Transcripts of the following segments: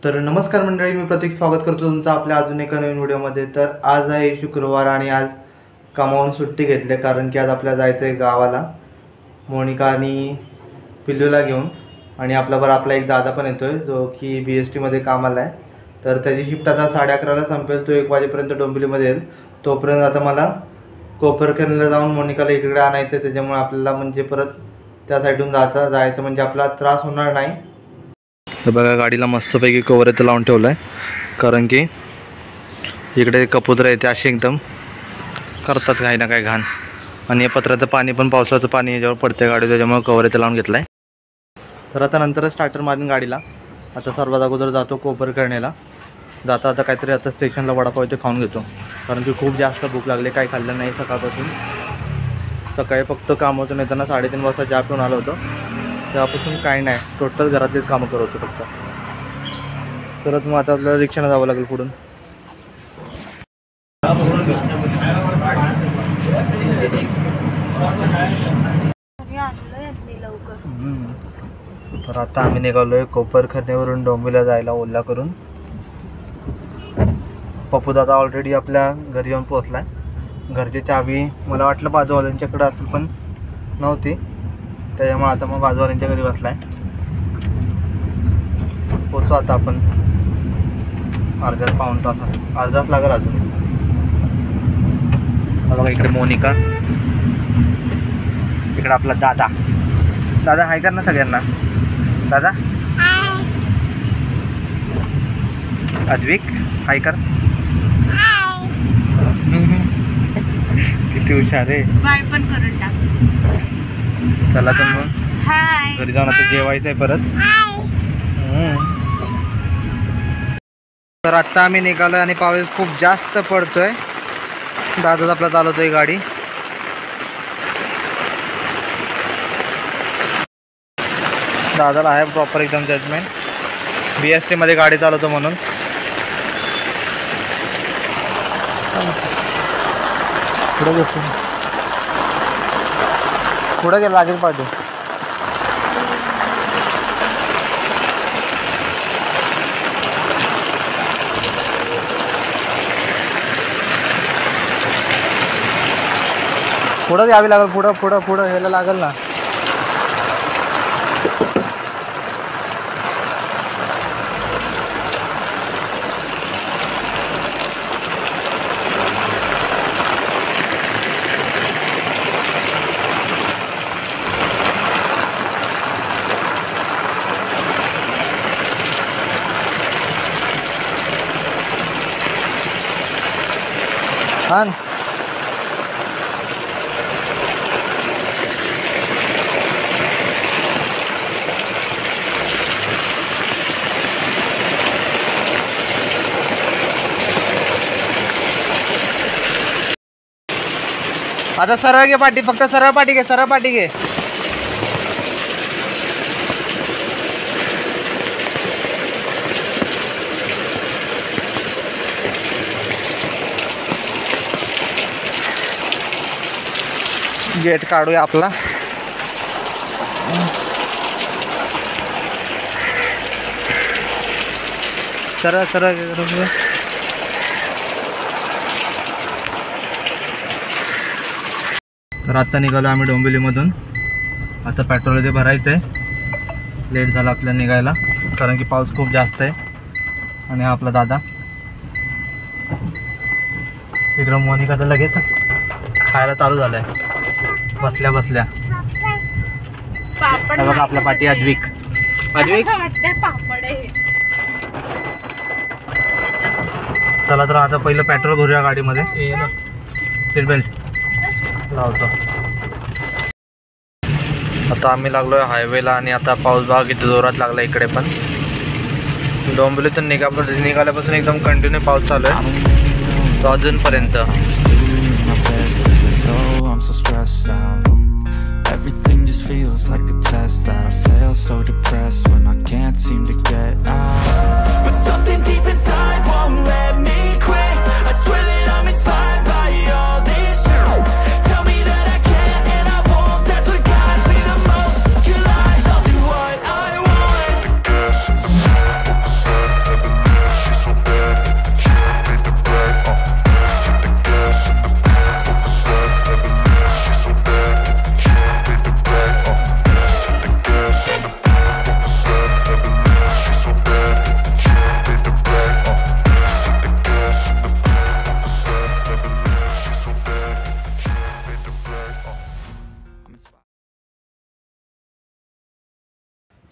तर नमस्कार मंडळी, मी प्रतीक स्वागत करतो तुमचं आपल्या अजून एका नवीन व्हिडिओमध्ये। तर आज आहे शुक्रवार आणि आज कामावरून सुट्टी घेतली कारण की आज आपल्याला जायचं आहे गावाला मोनिका आणि पिल्लूला घेऊन। आणि आपला एक दादा पण येतोय जो की BST मध्ये कामाला आहे। तर त्याची शिफ्ट आता 11:30ला संपेल, तो 1 वाजेपर्यंत डोंबिवलीमध्ये येईल। तोपर्यंत आता मला कोपरखेरणला जाऊन मोनिकाला इकडे आणायचं, त्याच्यामुळे आपल्याला म्हणजे परत त्या साईडून जायचं म्हणजे आपला त्रास होणार नाही। तर बघा गाडीला मस्तपैकी कवर इथं लावून ठेवलं आहे कारण की इकडे कपुत्र येते अशी एकदम करतात काही ना काही घाण। आणि हे पत्राचं पाणी पण पावसाचं पाणी याच्यावर पडते गाडी, त्याच्यामुळे कवर इथं लावून घेतलं आहे। तर आता नंतरच स्टार्टर मारून गाडीला आता सर्वात अगोदर जातो कोपरखेरणेला। जाता काहीतरी आता स्टेशनला वडापाव इथे खाऊन घेतो कारण की खूप जास्त भूक लागली, काही खाल्लं नाही सकाळपासून। सकाळी फक्त कामातून येताना 3:30 वाजता चहा पिऊन आलो होतो, तेव्हापासून काही नाही, टोटल घरातलीच कामं करत होतो फक्त। परत मग आता आपल्याला रिक्षाने जावं लागेल पुढून। तर आता आम्ही निघालोय कोपरखेरणेवरून डोंबिवलीला जायला ओला करून। पप्पू दादा ऑलरेडी आपल्या घरी येऊन पोहोचलाय। घरची चावी मला वाटलं बाजूवाल्यांच्याकडे असेल पण नव्हती, त्याच्यामुळे आता मग बाजूवाल्यांच्या घरी बसलाय। पोचू आता आपण पाऊण तासात, अर्धा तास लागेल अजून। बघा इकडे मोनिका, इकडे आपला दादा। दादा हाय कर ना सगळ्यांना। दादा अद्विक हाय कर। किती हुशार आहे, बाय पण करून टाक। चला तर मग घरी जाऊन आता जेवायचं आहे परत। तर आत्ता आम्ही निघालो आणि पाऊस खूप जास्त पडतोय। दादाच आपला चालवतोय गाडी। दादाला आहे प्रॉपर एकदम जजमेंट, BST मध्ये गाडी चालवतो म्हणून। पुढे गेला लागेल पाहिजे। पुढं यावी लागेल, पुढं यायला लागेल ना। हां आता सरळ घे पाठी, फक्त सरळ पाठी घे, सरळ पाठी घे। गेट काढूया आपला। सरळ सरळ तर आता निघालो आम्ही डोंबिवलीमधून। आता पेट्रोल इथे भरायचं आहे, लेट झाला आपल्याला निघायला कारण की पाऊस खूप जास्त आहे। आणि हा आपला दादा इकडं। मोनिका तर लगेच खायला चालू झालंय बसल्या बसल्या। बघा आपल्या पाठी अद्विक चला तर आता पहिलं पेट्रोल भरूया गाडीमध्ये। सीट बेल्ट लावतो। आता आम्ही लागलोय हायवेला आणि आता पाऊस बघा किती जोरात लागला इकडे पण। डोंबिवलीतून निघाल्यापासून एकदम कंटिन्यू पाऊस चालू आहे तो अजूनपर्यंत। Everything just feels like a test that I fail, so depressed when I can't seem to get out. But something deep inside won't let me quit. I swear that I'm inspired by all this shit. Tell me that I can't and I won't. That's what guides me the most. Your lies, I'll do what I want.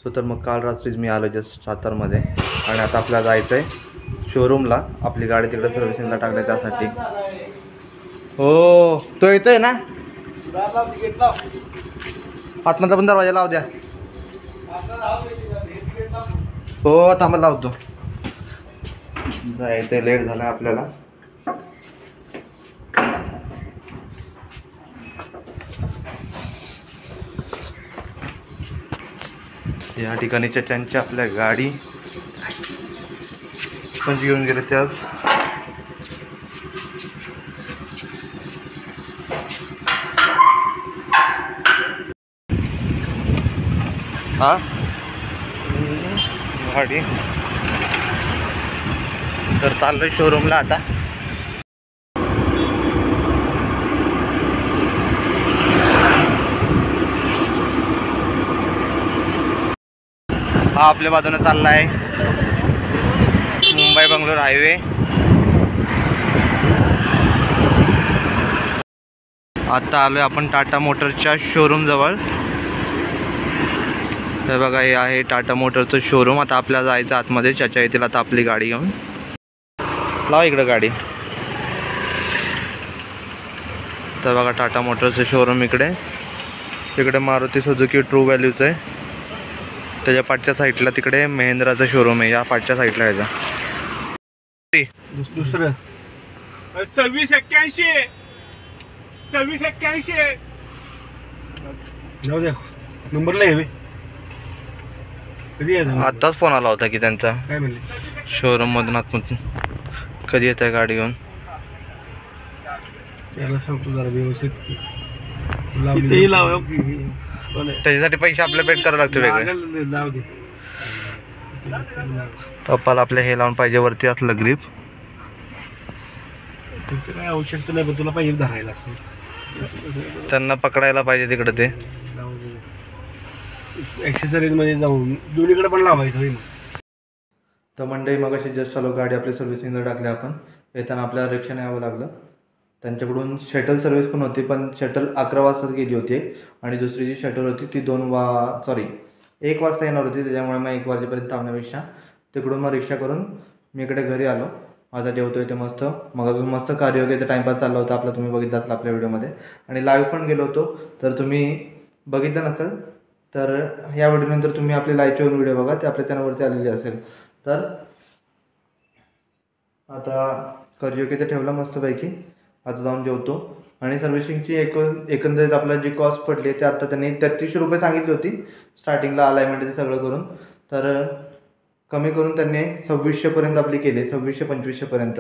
So तर मग काल रात्रीच मी आलो just सातारमध्ये आणि आता आपल्याला जायचं आहे शोरूमला. आपली गाडी तिकडे सर्व्हिसिंगला टाकली त्यासाठी. हो तो येतोय ना, आतमधला पण दरवाजा लाव द्या. हो थांबा लावतो. जायचं लेट झालं आपल्याला. या ठिकाणी चच्यांची आपल्या गाडी पण घेऊन गेले त्याच. हा गाडी तर चाललोय शोरूमला आता. हा आपल्या बाजूने चालला आहे मुंबई बंगलोर हायवे. आता आलोय आपण टाटा मोटरच्या शोरूम जवळ. तर बघा हे आहे टाटा मोटरचं शोरूम. आता आपल्याला जायचं आतमध्ये. चाचा येतील आता आपली गाडी घेऊन. लावा इकडं गाडी. तर बघा टाटा मोटरचं शोरूम इकडे. तिकडे मारुती सुझुकी ट्रू व्हॅल्यूचं आहे. त्याच्या पाठच्या साईडला तिकडे महिंद्राचं शोरूम आहे. या पाठच्या साईडला यायचा. दुसरं 2681 जाऊ द्या. नंबरला आहे कधी आहे? आत्ताच फोन आला होता की त्यांचा काय म्हणले? शोरूम मधून आतमधून. कधी येत आहे गाडी घेऊन? त्याला सांगतो जरा व्यवस्थित त्याच्यासाठी पैसे आपले पेड करावे लागते वेगळे. लाव दे. पप्पाला आपल्या हे लावून पाहिजे वरती असलं ग्रीप. काय आवश्यकता नाही पण तुला पाहिजे धरायला. त्यांना पकडायला पाहिजे तिकडे ते. ॲक्सेसरीज मध्ये जाऊन दोन्हीकडे पण लावायचं होईल. तर मंडई मग अशी जस्ट चालू गाडी आपली सर्व्हिसिंगला टाकली आपण. येताना आपल्याला रिक्षाने यावं लागलं. त्यांच्याकडून शटल सर्व्हिस पण होती पण शटल 11 वाजता गेली होती आणि दुसरी जी शटल होती ती 1 वाजता येणार होती. त्याच्यामुळे मग 1 वाजेपर्यंत थांबण्यापेक्षा तिकडून मग रिक्षा करून मी इकडे घरी आलो. आता जेवतोय ते मस्त. मग अजून मस्त कार्योग्य टाइमपास चालला होता आपला. तुम्ही बघितला असेल आपल्या व्हिडिओमध्ये. आणि लाईव्ह पण गेलो होतो. तर तुम्ही बघितलं नसेल तर या व्हिडिओनंतर तुम्ही आपले लाईव्हचे व्हिडिओ बघा. ते आपल्या चॅनलवरती आलेले असेल. तर आता कार्योग्य ते ठेवलं मस्तपैकी. आता जाऊन जेवतो. आणि सर्व्हिसिंगची एकंदरीत आपल्याला जी कॉस्ट पडली ते आता त्यांनी 3300 रुपये सांगितली होती स्टार्टिंगला अलाइनमेंट ते सगळं करून. तर कमी करून त्यांनी 2600पर्यंत आपली केली. 2600-2500पर्यंत.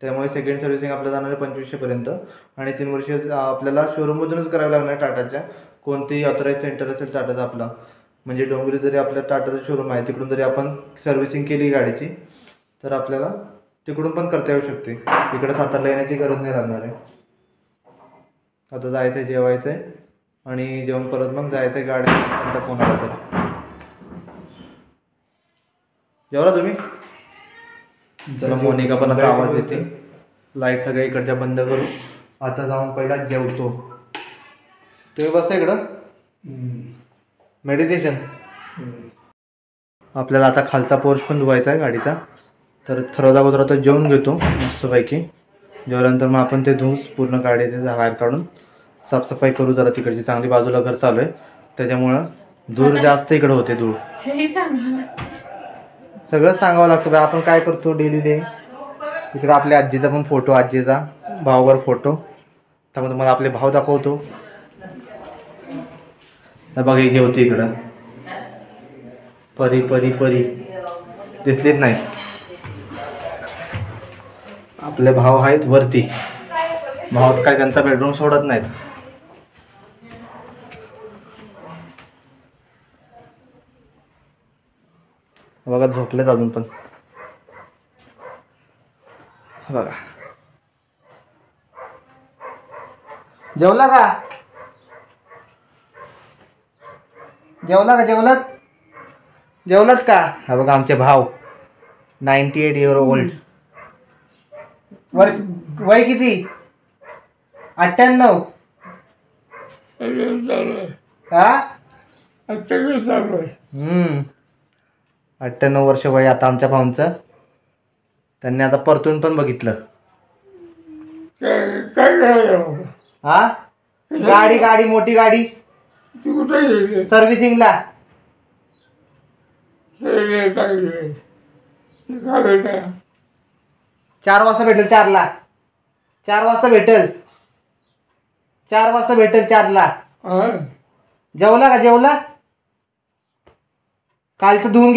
त्यामुळे सेकंड सर्व्हिसिंग आपल्याला जाणार आहे 2500पर्यंत. आणि 3 वर्ष आपल्याला शोरूममधूनच करावं लागणार टाटाच्या. कोणतेही ऑथराईज सेंटर असेल टाटाचं आपलं म्हणजे डोंबिवली जरी आपल्या टाटाचं शोरूम आहे तिकडून जरी आपण सर्व्हिसिंग केली गाडीची तर आपल्याला तिकडून पण करता येऊ शकते. इकडे सातारला येण्याची गरज नाही लागणार आहे. आता जायचं आहे जेवायचं आहे आणि जेवण परत मग जायचं आहे गाडी. त्यांचा फोन आला तर. जेवला तुम्ही? चला मोनिका पण आता आवाज देते. लाईट सगळ्या इकडच्या बंद करू. आता जाऊन पहिला जेवतो. तुम्ही बसा इकडं. मेडिटेशन. आपल्याला आता खालचा पोर्च पण धुवायचा आहे गाडीचा. तर सर्वात अगोदर आता जेवून घेतो मस्तपैकी. जेवल्यानंतर मग आपण ते धुवून पूर्ण गाडी ते बाहेर काढून साफसफाई करू. जरा तिकडची चांगली बाजूला घर चालू आहे त्याच्यामुळं धूळ जास्त इकडं होते. धूळ सगळं सांगावं लागतं बा. आपण काय करतो डेली डे. इकडं आपल्या आजीचा पण फोटो. आजीचा भावावर फोटो. त्यामुळे तुम्हाला आपले भाव दाखवतो. बघा ही जेवते इकडं. परी परी परी दिसलीच नाही. आपले भाव आहेत वरती. भावात काय त्यांचा बेडरूम सोडत नाहीत. बघा झोपलेत अजून पण. बघा जेवला का? जेवलात का? हा बघा आमचे भाव 98 year old. वय किती? 98. हा 98 वर्ष वय आता आमच्या भाऊंचं. त्यांनी आता परतून पण बघितलं. काय करायचं? हा गाडी मोठी गाडी तू कुठे गेली? सर्व्हिसिंगला. सगळे टाकले. ते काय काय? 4 वाजता भेटेल. 4ला 4 वाजता भेटेल. 4 वाजता भेटेल 4ला. हा? जेवला का? जेवला? कालचं धुवून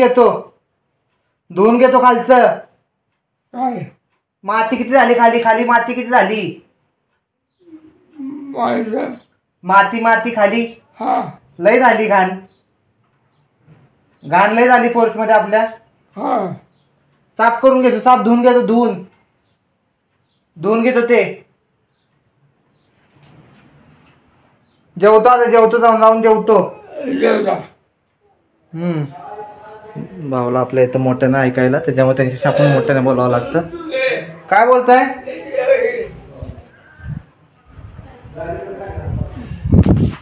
घेतो कालचं. काय? माती किती झाली खाली माती किती झाली? माझं? माती खाली हा लय झाली. घाण लय झाली फोर्क मध्ये आपल्या. हा साफ करून घेतो. साफ धुवून घेतो. धुवून घेतो ते. जेवतो आता. जेवतो जाऊन जेवतो. जेवला. भाऊला आपल्या इथं मोठ्यानं ऐकायला, त्याच्यामुळे त्यांच्याशी आपण मोठ्याने बोलावं लागतं. काय बोलताय?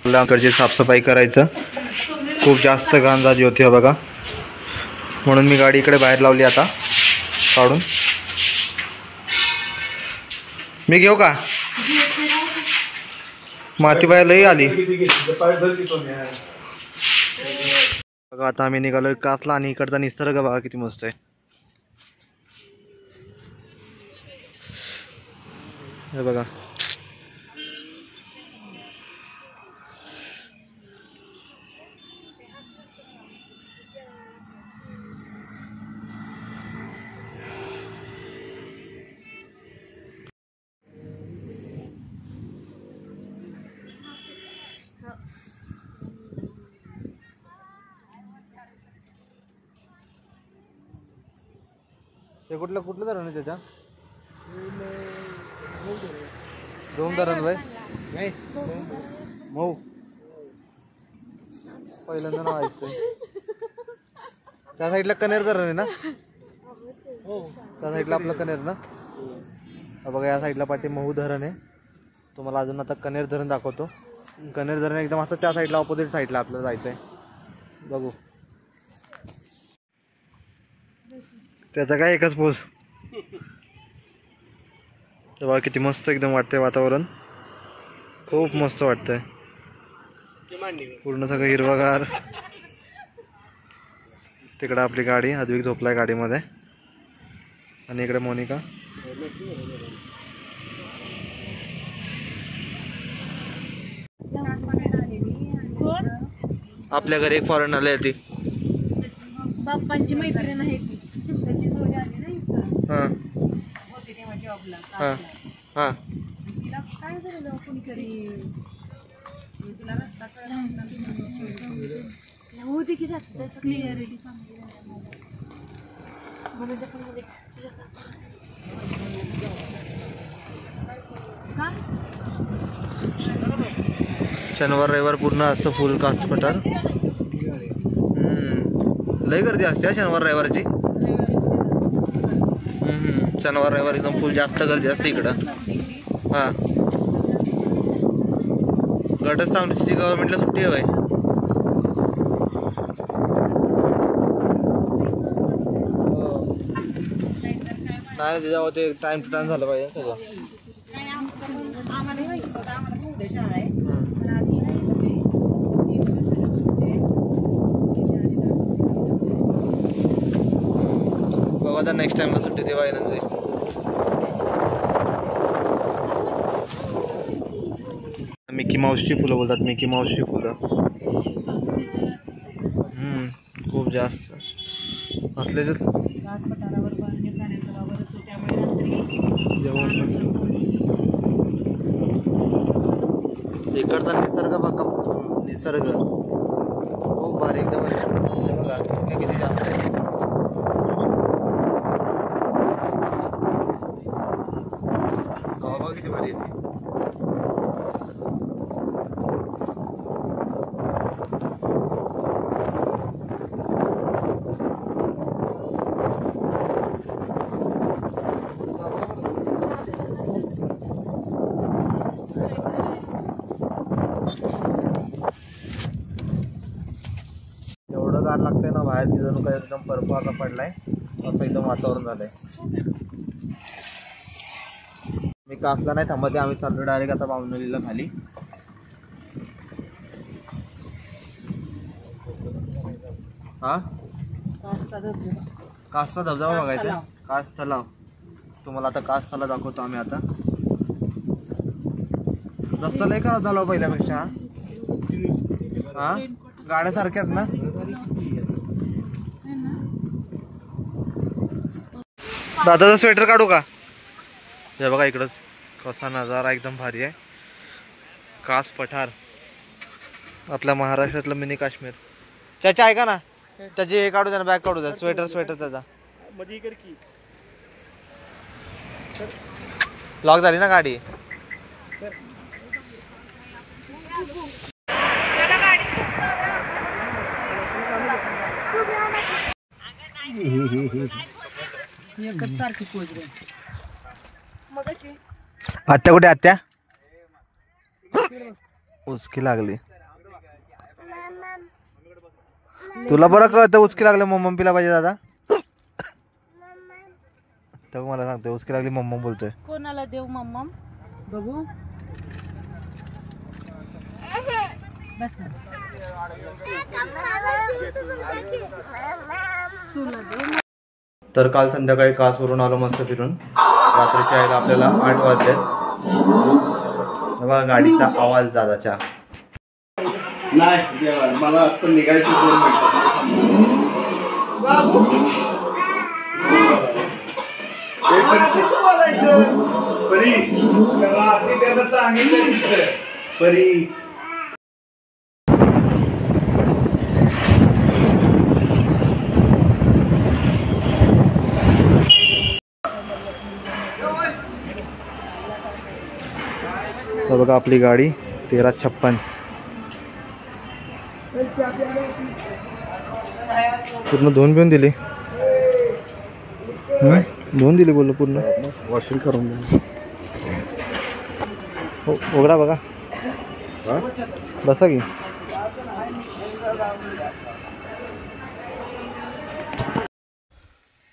आमच्याकडची साफसफाई करायचं. खूप जास्त घाण झाली होती हा बघा, म्हणून मी गाडी इकडे बाहेर लावली आता काढून. मी घेऊ का? माती बाहेर लई आली बघा. आता आम्ही निघालोय कासला आणि इकडचा निसर्ग बघा किती मस्त आहे. हे बघा. ते कुठलं धरण आहे त्याच्या? दोन धरण बाई. मऊ पहिल्यांदा नाव ऐकतोय. त्या साईडला कनेर धरण आहे ना? त्या साईडला आपलं कनेर ना. बघा या साईडला पाठी मऊ धरण आहे. तुम्हाला अजून आता कनेर धरण दाखवतो. कनेर धरण एकदम असं त्या साईडला ऑपोजिट साईडला आपल्याला जायचंय. बघू त्याचा काय एकच पोज. तेव्हा किती मस्त एकदम वाटतंय वातावरण. खूप मस्त वाटतंय. पूर्ण सगळं हिरवगार. तिकडं आपली गाडी. अद्विक झोपलाय गाडीमध्ये आणि इकडे मोनिका. आपल्या घरी एक फॉरेन आली ती बाप्पांची मैत्रीण आहे ती. त्याची जोडी आली ना इथं. हां होती तेव्हा जॉबला. हां हां. तिला काय झालं कोणीतरी तिला रस्ता कळला होती की त्याचं क्लिअरिटी चांगली का. शनिवार रविवार पूर्ण असं फुल कास्ट पठार. लय गर्दी असते शनिवार रविवारची. शनिवार रविवार एकदम फुल जास्त गर्दी असते इकडं. हां घटस्थापनेची गव्हर्नमेंटला सुट्टी आहे. नाही त्याच्यावर ते टाइम टू टाइम झालं पाहिजे सगळं. आम्हाला माहिती होतं. आम्हाला उद्या शाळा आहे. बघा आता नेक्स्ट टाइमला सुट्टी तेव्हा येणार. मिकी माऊसची फुलं बोलतात. मिकी माऊसची फुलं खूप जास्त असले पठारावर प्राण्यांचा वावर असतो त्यामुळे रात्री इकडचा निसर्ग बघा. निसर्ग खूप भारी एकदम. बघा किती जास्त आहे. हवा किती भारी येते. एवढं गार लागतं एकदम बर्फ आता पडलाय, असं एकदम वातावरण झालंय. मी कासला नाही थांबते, आम्ही चाललो डायरेक्ट आता बामणोलीला खाली. हा कासचा धबधबा बघायचा, कास तलाव. तुम्हाला आता कास तलाव दाखवतो आम्ही आता. रस्ता लय खराब झाला पहिल्यापेक्षा. हा गाड्या सारख्याच ना. दादाचा स्वेटर काढू का? हे बघा इकडं कसा नजारा एकदम भारी आहे. कास पठार, आपल्या महाराष्ट्रातलं मिनी काश्मीर. त्याच्या ऐका ना, त्याची हे काढू द्या ना, बॅग काढू द्या. स्वेटर त्याचा लॉक झाली ना गाडी. आत्या कुठे? आत्या उचकी लागली. तुला बरं कळतं उचकी लागलं मम्मी पिला पाहिजे दादा. तर मला सांगतोय उचकी लागली मम्मा बोलतोय. कोणाला देऊ मम्मा? बघू बस ना. तर काल संध्याकाळी कासवरून आलो मस्त फिरून. रात्रीच्या यायला आपल्याला 8 वाजले. बघा गाडीचा आवाज दादाच्या. नाही मला आता निघायची 2 मिनिटं. बघा आपली गाडी 1356 पूर्ण धुवून पिऊन दिली. धुवून दिली बोललो पूर्ण. वॉशिंग करून उघडा बघा. बसा की.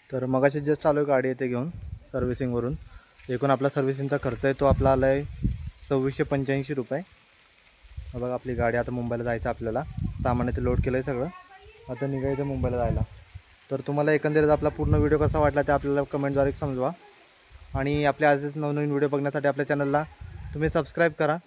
तर मगाशी जस्ट चालू गाडी येते घेऊन सर्व्हिसिंगवरून. एकूण आपला सर्व्हिसिंगचा खर्च आहे तो आपला आला आहे 2685 रुपये. बघा आपली गाडी आता मुंबईला जायचं आपल्याला. सामान ते लोड केलं आहे सगळं. आता निघायचं मुंबईला जायला. तर तुम्हाला एकंदरीत आपला पूर्ण व्हिडिओ कसा वाटला ते आपल्याला कमेंटद्वारे समजवा. आणि आपल्या आजच नवनवीन व्हिडिओ बघण्यासाठी आपल्या चॅनलला तुम्ही सबस्क्राईब करा.